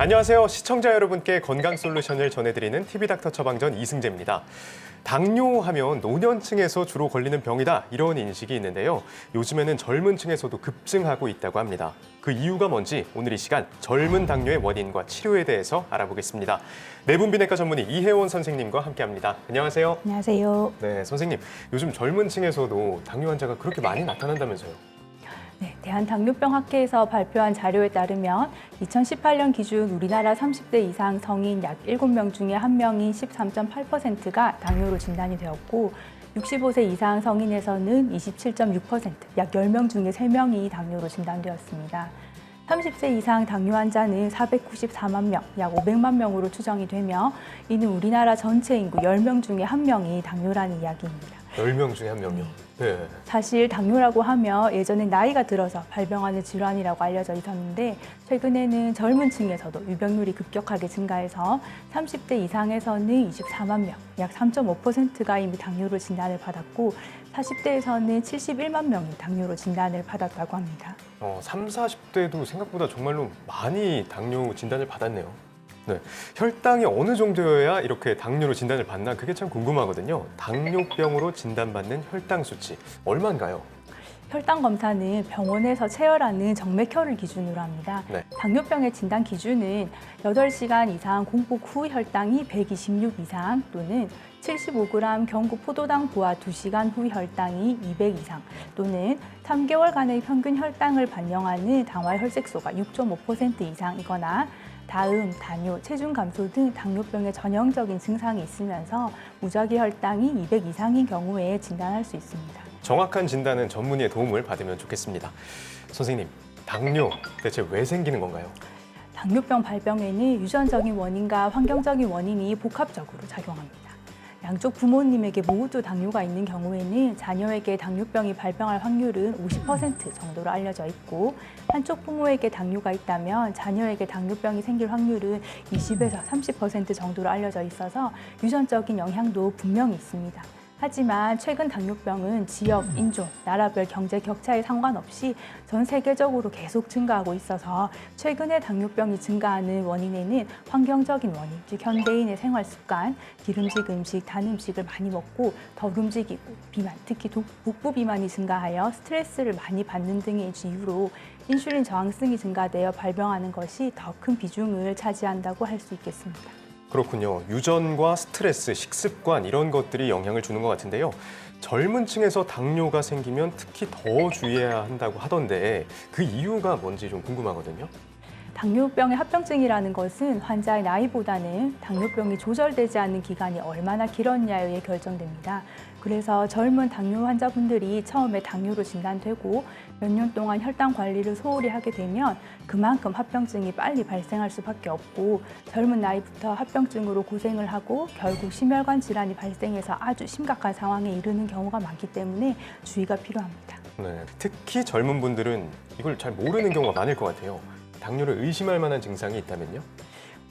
안녕하세요. 시청자 여러분께 건강 솔루션을 전해드리는 TV닥터 처방전 이승재입니다. 당뇨하면 노년층에서 주로 걸리는 병이다, 이런 인식이 있는데요. 요즘에는 젊은 층에서도 급증하고 있다고 합니다. 그 이유가 뭔지 오늘 이 시간 젊은 당뇨의 원인과 치료에 대해서 알아보겠습니다. 내분비내과 전문의 이혜원 선생님과 함께합니다. 안녕하세요. 안녕하세요. 네, 선생님. 요즘 젊은 층에서도 당뇨 환자가 그렇게 많이 나타난다면서요? 네, 대한당뇨병학회에서 발표한 자료에 따르면 2018년 기준 우리나라 30대 이상 성인 약 7명 중에 1명인 13.8%가 당뇨로 진단이 되었고 65세 이상 성인에서는 27.6%, 약 10명 중에 3명이 당뇨로 진단되었습니다. 30세 이상 당뇨 환자는 494만 명, 약 500만 명으로 추정이 되며 이는 우리나라 전체 인구 10명 중에 1명이 당뇨라는 이야기입니다. 10명 중에 1명이요? 네. 사실 당뇨라고 하면 예전엔 나이가 들어서 발병하는 질환이라고 알려져 있었는데 최근에는 젊은 층에서도 유병률이 급격하게 증가해서 30대 이상에서는 24만 명, 약 3.5%가 이미 당뇨로 진단을 받았고 40대에서는 71만 명이 당뇨로 진단을 받았다고 합니다. 30, 40대도 생각보다 정말로 많이 당뇨 진단을 받았네요. 네, 혈당이 어느 정도여야 이렇게 당뇨로 진단을 받나 그게 참 궁금하거든요. 당뇨병으로 진단받는 혈당 수치 얼마인가요? 혈당 검사는 병원에서 체열하는 정맥혈을 기준으로 합니다. 네. 당뇨병의 진단 기준은 8시간 이상 공복 후 혈당이 126 이상 또는 75g 경구 포도당 부화 2시간 후 혈당이 200 이상 또는 3개월간의 평균 혈당을 반영하는 당화 혈색소가 6.5% 이상이거나 다음, 당뇨, 체중 감소 등 당뇨병의 전형적인 증상이 있으면서 무작위 혈당이 200 이상인 경우에 진단할 수 있습니다. 정확한 진단은 전문의의 도움을 받으면 좋겠습니다. 선생님, 당뇨 대체 왜 생기는 건가요? 당뇨병 발병에는 유전적인 원인과 환경적인 원인이 복합적으로 작용합니다. 양쪽 부모님에게 모두 당뇨가 있는 경우에는 자녀에게 당뇨병이 발병할 확률은 50% 정도로 알려져 있고 한쪽 부모에게 당뇨가 있다면 자녀에게 당뇨병이 생길 확률은 20에서 30% 정도로 알려져 있어서 유전적인 영향도 분명히 있습니다. 하지만 최근 당뇨병은 지역, 인종, 나라별 경제 격차에 상관없이 전 세계적으로 계속 증가하고 있어서 최근에 당뇨병이 증가하는 원인에는 환경적인 원인, 즉 현대인의 생활 습관, 기름진 음식, 단 음식을 많이 먹고 덜 움직이고 비만, 특히 복부 비만이 증가하여 스트레스를 많이 받는 등의 이유로 인슐린 저항성이 증가되어 발병하는 것이 더 큰 비중을 차지한다고 할 수 있겠습니다. 그렇군요. 유전과 스트레스, 식습관 이런 것들이 영향을 주는 것 같은데요. 젊은 층에서 당뇨가 생기면 특히 더 주의해야 한다고 하던데 그 이유가 뭔지 좀 궁금하거든요. 당뇨병의 합병증이라는 것은 환자의 나이보다는 당뇨병이 조절되지 않는 기간이 얼마나 길었냐에 의해 결정됩니다. 그래서 젊은 당뇨 환자분들이 처음에 당뇨로 진단되고 몇 년 동안 혈당 관리를 소홀히 하게 되면 그만큼 합병증이 빨리 발생할 수밖에 없고 젊은 나이부터 합병증으로 고생을 하고 결국 심혈관 질환이 발생해서 아주 심각한 상황에 이르는 경우가 많기 때문에 주의가 필요합니다. 네, 특히 젊은 분들은 이걸 잘 모르는 경우가 많을 것 같아요. 당뇨를 의심할 만한 증상이 있다면요?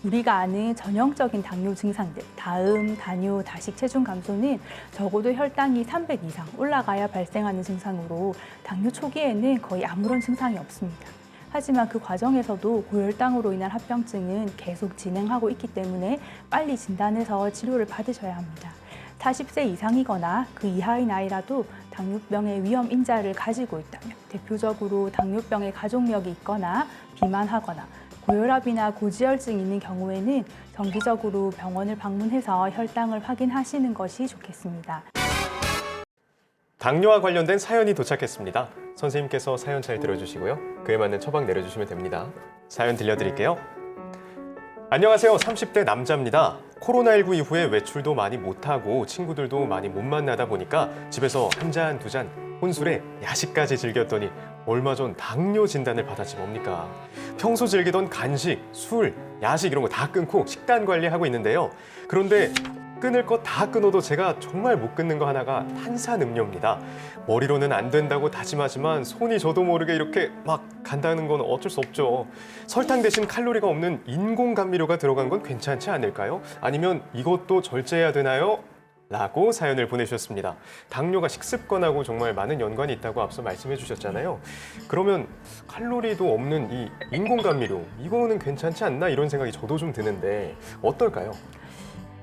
우리가 아는 전형적인 당뇨 증상들, 다음, 다뇨, 다식 체중 감소는 적어도 혈당이 300 이상 올라가야 발생하는 증상으로 당뇨 초기에는 거의 아무런 증상이 없습니다. 하지만 그 과정에서도 고혈당으로 인한 합병증은 계속 진행하고 있기 때문에 빨리 진단해서 치료를 받으셔야 합니다. 40세 이상이거나 그 이하의 나이라도 당뇨병의 위험 인자를 가지고 있다면 대표적으로 당뇨병의 가족력이 있거나 비만하거나 고혈압이나 고지혈증이 있는 경우에는 정기적으로 병원을 방문해서 혈당을 확인하시는 것이 좋겠습니다. 당뇨와 관련된 사연이 도착했습니다. 선생님께서 사연 잘 들어주시고요. 그에 맞는 처방 내려주시면 됩니다. 사연 들려드릴게요. 안녕하세요. 30대 남자입니다. 코로나19 이후에 외출도 많이 못하고 친구들도 많이 못 만나다 보니까 집에서 한 잔, 두 잔, 혼술에 야식까지 즐겼더니 얼마 전 당뇨 진단을 받았지 뭡니까. 평소 즐기던 간식, 술, 야식 이런 거 다 끊고 식단 관리하고 있는데요. 그런데 끊을 거 다 끊어도 제가 정말 못 끊는 거 하나가 탄산음료입니다. 머리로는 안 된다고 다짐하지만 손이 저도 모르게 이렇게 막 간다는 건 어쩔 수 없죠. 설탕 대신 칼로리가 없는 인공 감미료가 들어간 건 괜찮지 않을까요? 아니면 이것도 절제해야 되나요? 라고 사연을 보내주셨습니다. 당뇨가 식습관하고 정말 많은 연관이 있다고 앞서 말씀해 주셨잖아요. 그러면 칼로리도 없는 이 인공감미료, 이거는 괜찮지 않나 이런 생각이 저도 좀 드는데 어떨까요?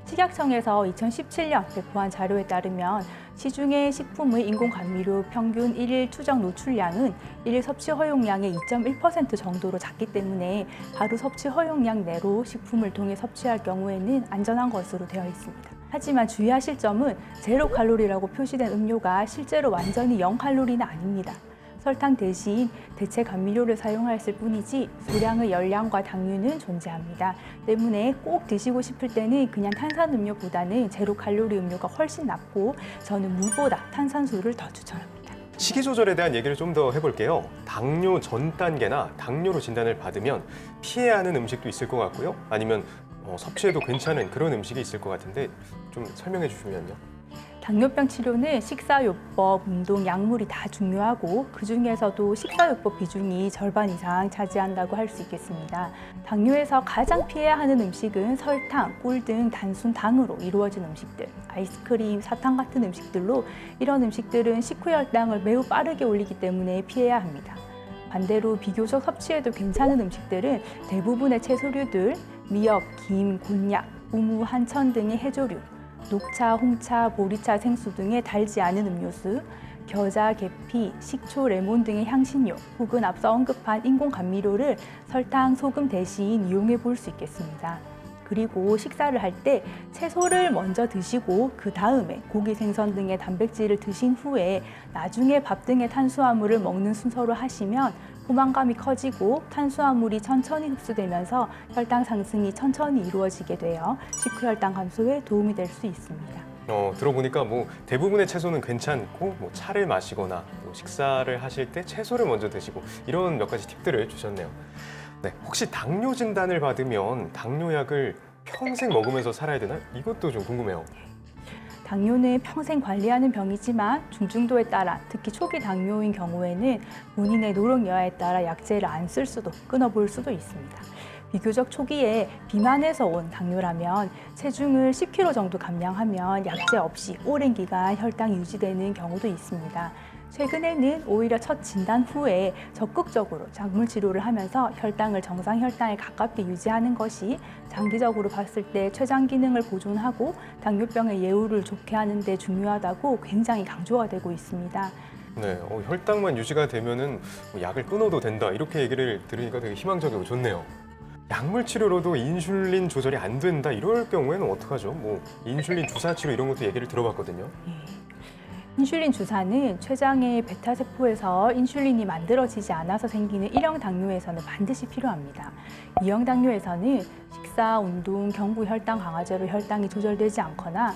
식약청에서 2017년 배포한 자료에 따르면 시중의 식품의 인공감미료 평균 일일 추정 노출량은 일일 섭취 허용량의 2.1% 정도로 작기 때문에 하루 섭취 허용량 내로 식품을 통해 섭취할 경우에는 안전한 것으로 되어 있습니다. 하지만 주의하실 점은 제로 칼로리라고 표시된 음료가 실제로 완전히 0칼로리는 아닙니다. 설탕 대신 대체 감미료를 사용하였을 뿐이지 소량의 열량과 당류는 존재합니다. 때문에 꼭 드시고 싶을 때는 그냥 탄산음료보다는 제로 칼로리 음료가 훨씬 낫고 저는 물보다 탄산수를 더 추천합니다. 식이 조절에 대한 얘기를 좀 더 해볼게요. 당뇨 전 단계나 당뇨로 진단을 받으면 피해야 하는 음식도 있을 것 같고요. 아니면 섭취해도 괜찮은 그런 음식이 있을 것 같은데 좀 설명해 주시면요. 당뇨병 치료는 식사요법, 운동, 약물이 다 중요하고 그중에서도 식사요법 비중이 절반 이상 차지한다고 할 수 있겠습니다. 당뇨에서 가장 피해야 하는 음식은 설탕, 꿀 등 단순 당으로 이루어진 음식들, 아이스크림, 사탕 같은 음식들로 이런 음식들은 식후 혈당을 매우 빠르게 올리기 때문에 피해야 합니다. 반대로 비교적 섭취해도 괜찮은 음식들은 대부분의 채소류들, 미역, 김, 곤약, 우무, 한천 등의 해조류, 녹차, 홍차, 보리차, 생수 등의 달지 않은 음료수, 겨자, 계피, 식초, 레몬 등의 향신료 혹은 앞서 언급한 인공감미료를 설탕, 소금 대신 이용해 볼 수 있겠습니다. 그리고 식사를 할 때 채소를 먼저 드시고 그 다음에 고기, 생선 등의 단백질을 드신 후에 나중에 밥 등의 탄수화물을 먹는 순서로 하시면 포만감이 커지고 탄수화물이 천천히 흡수되면서 혈당 상승이 천천히 이루어지게 되어 식후 혈당 감소에 도움이 될 수 있습니다. 들어보니까 뭐 대부분의 채소는 괜찮고 뭐 차를 마시거나 또 식사를 하실 때 채소를 먼저 드시고 이런 몇 가지 팁들을 주셨네요. 네, 혹시 당뇨 진단을 받으면 당뇨약을 평생 먹으면서 살아야 되나? 이것도 좀 궁금해요. 당뇨는 평생 관리하는 병이지만 중증도에 따라 특히 초기 당뇨인 경우에는 본인의 노력 여하에 따라 약제를 안 쓸 수도 끊어볼 수도 있습니다. 비교적 초기에 비만에서 온 당뇨라면 체중을 10kg 정도 감량하면 약제 없이 오랜 기간 혈당이 유지되는 경우도 있습니다. 최근에는 오히려 첫 진단 후에 적극적으로 약물 치료를 하면서 혈당을 정상 혈당에 가깝게 유지하는 것이 장기적으로 봤을 때 췌장 기능을 보존하고 당뇨병의 예후를 좋게 하는 데 중요하다고 굉장히 강조가 되고 있습니다. 네, 혈당만 유지가 되면은 뭐 약을 끊어도 된다 이렇게 얘기를 들으니까 되게 희망적이고 좋네요. 약물 치료로도 인슐린 조절이 안 된다 이럴 경우에는 어떡하죠? 뭐 인슐린 주사 치료 이런 것도 얘기를 들어봤거든요. 인슐린 주사는 췌장의 베타세포에서 인슐린이 만들어지지 않아서 생기는 1형 당뇨에서는 반드시 필요합니다. 2형 당뇨에서는 식사, 운동, 경구 혈당 강화제로 혈당이 조절되지 않거나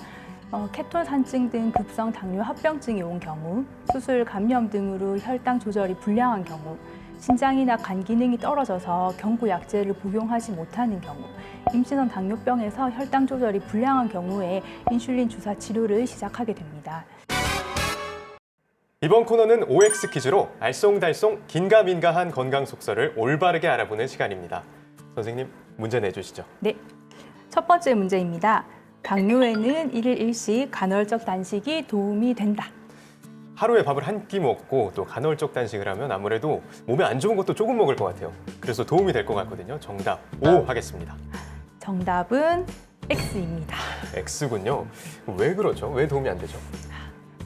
케톤 산증 등 급성 당뇨 합병증이 온 경우, 수술, 감염 등으로 혈당 조절이 불량한 경우, 신장이나 간 기능이 떨어져서 경구 약제를 복용하지 못하는 경우, 임신원 당뇨병에서 혈당 조절이 불량한 경우에 인슐린 주사 치료를 시작하게 됩니다. 이번 코너는 OX 퀴즈로 알쏭달쏭 긴가민가한 건강 속설을 올바르게 알아보는 시간입니다. 선생님, 문제 내주시죠. 네, 첫 번째 문제입니다. 당뇨에는 일일 일식 간헐적 단식이 도움이 된다. 하루에 밥을 한 끼 먹고 또 간헐적 단식을 하면 아무래도 몸에 안 좋은 것도 조금 먹을 것 같아요. 그래서 도움이 될 것 같거든요. 정답 O 하겠습니다. 정답은 X입니다. X군요. 왜 그러죠? 왜 도움이 안 되죠?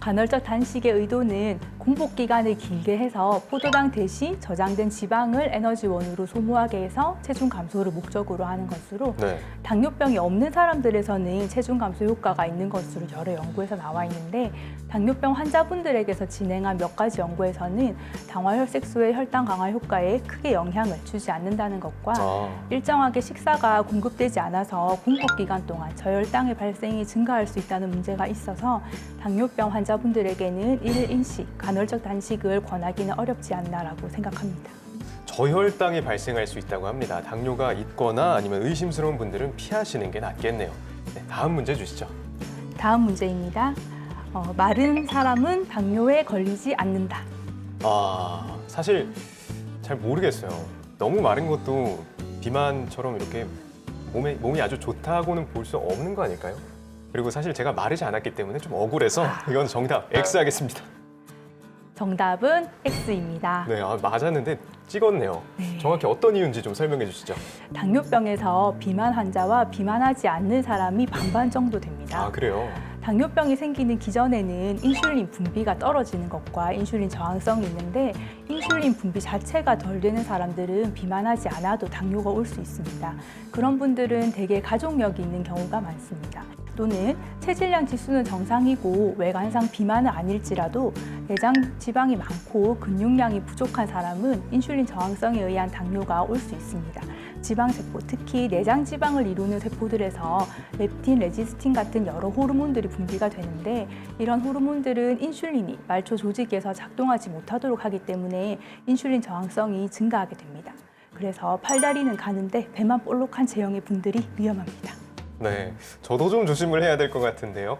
간헐적 단식의 의도는 공복 기간을 길게 해서 포도당 대신 저장된 지방을 에너지원으로 소모하게 해서 체중 감소를 목적으로 하는 것으로 네. 당뇨병이 없는 사람들에서는 체중 감소 효과가 있는 것으로 여러 연구에서 나와 있는데 당뇨병 환자분들에게서 진행한 몇 가지 연구에서는 당화혈색소의 혈당 강화 효과에 크게 영향을 주지 않는다는 것과 일정하게 식사가 공급되지 않아서 공복 기간 동안 저혈당의 발생이 증가할 수 있다는 문제가 있어서 당뇨병 환자분들에게는 일일 인식, 간헐적 단식을 권하기는 어렵지 않나라고 생각합니다. 저혈당이 발생할 수 있다고 합니다. 당뇨가 있거나 아니면 의심스러운 분들은 피하시는 게 낫겠네요. 네, 다음 문제 주시죠. 다음 문제입니다. 마른 사람은 당뇨에 걸리지 않는다. 사실 잘 모르겠어요. 너무 마른 것도 비만처럼 이렇게 몸이 아주 좋다고는 볼 수 없는 거 아닐까요? 그리고 사실 제가 마르지 않았기 때문에 좀 억울해서 이건 정답 X 하겠습니다. 정답은 X입니다. 네, 맞았는데 찍었네요. 네. 정확히 어떤 이유인지 좀 설명해 주시죠. 당뇨병에서 비만 환자와 비만하지 않는 사람이 반반 정도 됩니다. 아, 그래요? 당뇨병이 생기는 기전에는 인슐린 분비가 떨어지는 것과 인슐린 저항성이 있는데 인슐린 분비 자체가 덜 되는 사람들은 비만하지 않아도 당뇨가 올 수 있습니다. 그런 분들은 대개 가족력이 있는 경우가 많습니다. 또는 체질량 지수는 정상이고 외관상 비만은 아닐지라도 내장 지방이 많고 근육량이 부족한 사람은 인슐린 저항성에 의한 당뇨가 올 수 있습니다. 지방세포, 특히 내장 지방을 이루는 세포들에서 렙틴, 레지스틴 같은 여러 호르몬들이 분비가 되는데 이런 호르몬들은 인슐린이 말초 조직에서 작동하지 못하도록 하기 때문에 인슐린 저항성이 증가하게 됩니다. 그래서 팔다리는 가는데 배만 볼록한 체형의 분들이 위험합니다. 네, 저도 좀 조심을 해야 될 것 같은데요.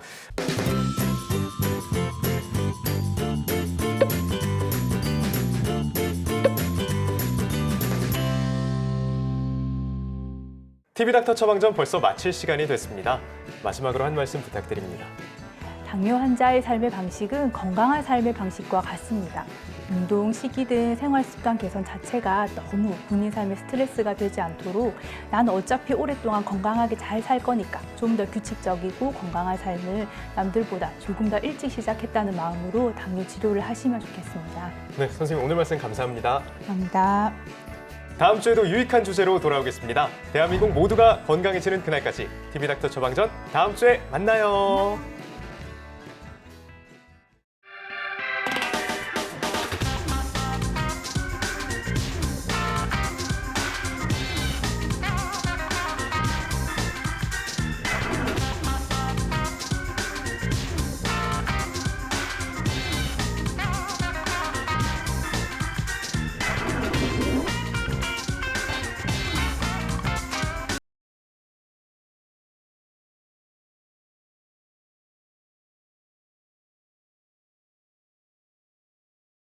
TV닥터 처방전 벌써 마칠 시간이 됐습니다. 마지막으로 한 말씀 부탁드립니다. 당뇨 환자의 삶의 방식은 건강한 삶의 방식과 같습니다. 운동, 식이 등 생활 습관 개선 자체가 너무 본인 삶에 스트레스가 되지 않도록 난 어차피 오랫동안 건강하게 잘 살 거니까 좀 더 규칙적이고 건강한 삶을 남들보다 조금 더 일찍 시작했다는 마음으로 당뇨 치료를 하시면 좋겠습니다. 네, 선생님 오늘 말씀 감사합니다. 감사합니다. 다음 주에도 유익한 주제로 돌아오겠습니다. 대한민국 모두가 건강해지는 그날까지 TV닥터 처방전 다음 주에 만나요.